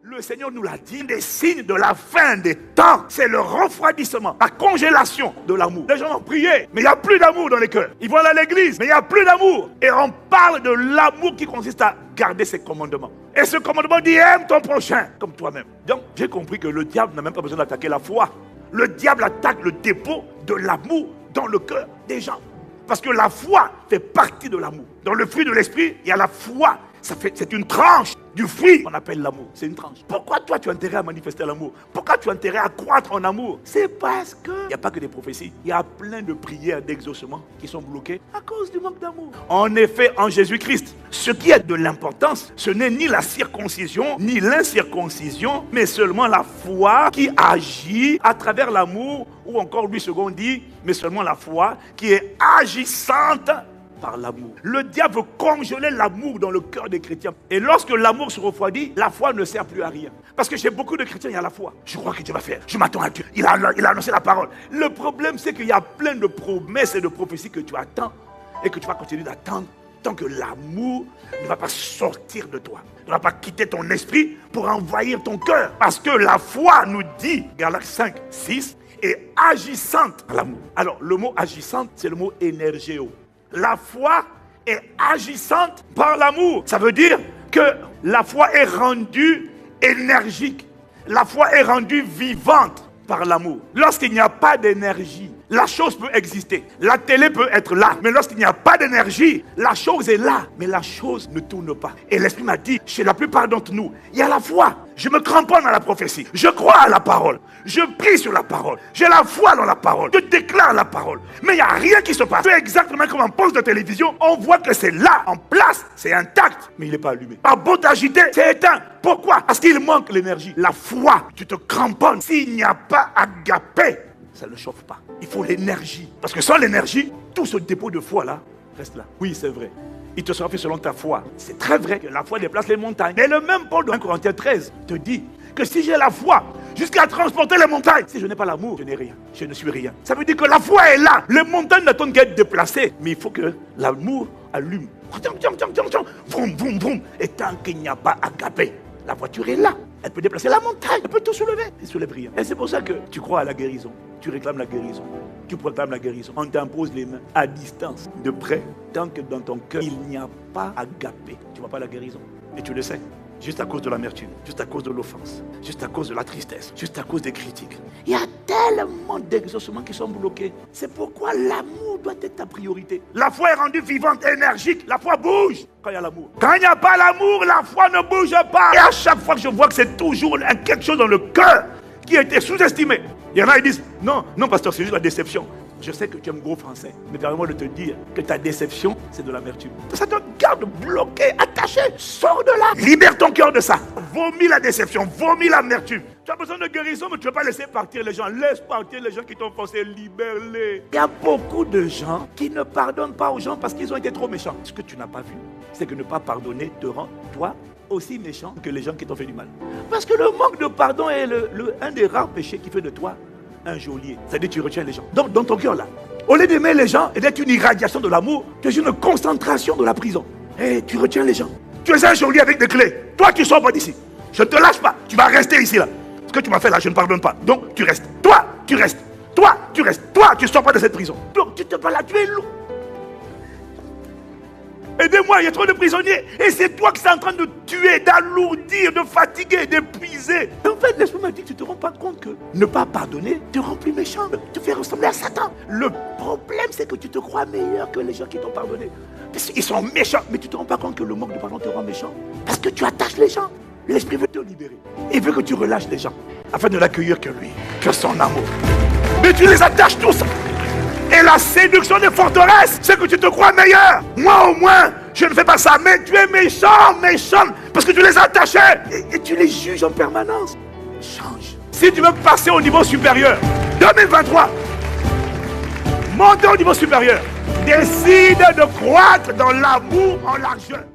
Le Seigneur nous l'a dit, des signes de la fin des temps, c'est le refroidissement, la congélation de l'amour. Les gens ont prié, mais il n'y a plus d'amour dans les cœurs. Ils vont aller à l'église, mais il n'y a plus d'amour. Et on parle de l'amour qui consiste à garder ses commandements. Et ce commandement dit, aime ton prochain comme toi-même. Donc, j'ai compris que le diable n'a même pas besoin d'attaquer la foi. Le diable attaque le dépôt de l'amour dans le cœur des gens. Parce que la foi fait partie de l'amour. Dans le fruit de l'esprit, il y a la foi. C'est une tranche du fruit qu'on appelle l'amour. C'est une tranche. Pourquoi toi tu as intérêt à manifester l'amour? Pourquoi tu as intérêt à croître en amour? C'est parce que il n'y a pas que des prophéties. Il y a plein de prières d'exaucement qui sont bloquées à cause du manque d'amour. En effet, en Jésus-Christ, ce qui a de l'importance, ce n'est ni la circoncision, ni l'incirconcision, mais seulement la foi qui agit à travers l'amour, ou encore Louis II dit, mais seulement la foi qui est agissante par l'amour. Le diable veut congeler l'amour dans le cœur des chrétiens. Et lorsque l'amour se refroidit, la foi ne sert plus à rien. Parce que chez beaucoup de chrétiens, il y a la foi. Je crois que Dieu va faire. Je m'attends à Dieu. Il a annoncé la parole. Le problème, c'est qu'il y a plein de promesses et de prophéties que tu attends et que tu vas continuer d'attendre tant que l'amour ne va pas sortir de toi. Ne va pas quitter ton esprit pour envahir ton cœur. Parce que la foi nous dit, Galates 5, 6, est agissante à l'amour. Alors, le mot agissante, c'est le mot énergéo. La foi est agissante par l'amour. Ça veut dire que la foi est rendue énergique. La foi est rendue vivante par l'amour. Lorsqu'il n'y a pas d'énergie, la chose peut exister. La télé peut être là. Mais lorsqu'il n'y a pas d'énergie, la chose est là. Mais la chose ne tourne pas. Et l'Esprit m'a dit, chez la plupart d'entre nous, il y a la foi. Je me cramponne à la prophétie. Je crois à la parole. Je prie sur la parole. J'ai la foi dans la parole. Je déclare la parole. Mais il n'y a rien qui se passe. C'est exactement comme un poste de télévision. On voit que c'est là, en place. C'est intact. Mais il n'est pas allumé. Par beau t'agiter, c'est éteint. Pourquoi? Parce qu'il manque l'énergie. La foi, tu te cramponnes. S'il n'y a pas agapé, ça ne chauffe pas. Il faut l'énergie. Parce que sans l'énergie, tout ce dépôt de foi là reste là. Oui, c'est vrai. Il te sera fait selon ta foi. C'est très vrai que la foi déplace les montagnes. Mais le même Paul de 1 Corinthiens 13 te dit que si j'ai la foi jusqu'à transporter les montagnes, si je n'ai pas l'amour, je n'ai rien. Je ne suis rien. Ça veut dire que la foi est là. Les montagnes n'attendent qu'à être déplacées. Mais il faut que l'amour allume. Vroom, vroom, vroom. Et tant qu'il n'y a pas agapé, la voiture est là. Elle peut déplacer la montagne. Elle peut tout soulever. Elle ne soulève rien. Et c'est pour ça que tu crois à la guérison. Tu réclames la guérison. Tu proclames la guérison. On t'impose les mains à distance, de près. Tant que dans ton cœur, il n'y a pas agapé. Tu ne vois pas la guérison. Et tu le sais. Juste à cause de l'amertume, juste à cause de l'offense, juste à cause de la tristesse, juste à cause des critiques. Il y a tellement d'exaucements qui sont bloqués. C'est pourquoi l'amour doit être ta priorité. La foi est rendue vivante, énergique. La foi bouge quand il y a l'amour. Quand il n'y a pas l'amour, la foi ne bouge pas. Et à chaque fois que je vois que c'est toujours quelque chose dans le cœur qui a été sous-estimé. Il y en a qui disent, non, pasteur, c'est juste la déception. Je sais que tu aimes gros français, mais permets-moi de te dire que ta déception, c'est de l'amertume. Ça te garde bloqué, attaché. Sors de là. Libère ton cœur de ça. Vomis la déception, vomis l'amertume. Tu as besoin de guérison, mais tu ne veux pas laisser partir les gens. Laisse partir les gens qui t'ont forcé, libère-les. Il y a beaucoup de gens qui ne pardonnent pas aux gens parce qu'ils ont été trop méchants. Ce que tu n'as pas vu, c'est que ne pas pardonner te rend, toi, aussi méchant que les gens qui t'ont fait du mal. Parce que le manque de pardon est un des rares péchés qui fait de toi un geôlier. C'est-à-dire tu retiens les gens. Donc dans ton cœur là, au lieu d'aimer les gens et d'être une irradiation de l'amour, tu es une concentration de la prison. Et tu retiens les gens. Tu es un geôlier avec des clés. Toi tu sors pas d'ici. Je ne te lâche pas. Tu vas rester ici là. Ce que tu m'as fait là, je ne pardonne pas. Donc tu restes. Toi, tu restes. Toi, tu restes. Toi, tu ne sors pas de cette prison. Donc tu te balades, tu es lourd. Aidez-moi, il y a trop de prisonniers. Et c'est toi qui es en train de tuer, d'alourdir, de fatiguer, d'épuiser. En fait, l'Esprit m'a dit que tu ne te rends pas compte que ne pas pardonner te rend plus méchant, te fait ressembler à Satan. Le problème, c'est que tu te crois meilleur que les gens qui t'ont pardonné. Parce qu'ils sont méchants. Mais tu ne te rends pas compte que le manque de pardon te rend méchant. Parce que tu attaches les gens. L'Esprit veut te libérer. Il veut que tu relâches les gens afin de l'accueillir que lui, que son amour. Mais tu les attaches tous. Et la séduction des forteresses, c'est que tu te crois meilleur. Moi au moins, je ne fais pas ça. Mais tu es méchant, parce que tu les as attachés. Et tu les juges en permanence. Change. Si tu veux passer au niveau supérieur, 2023, monte au niveau supérieur. Décide de croître dans l'amour en largeur.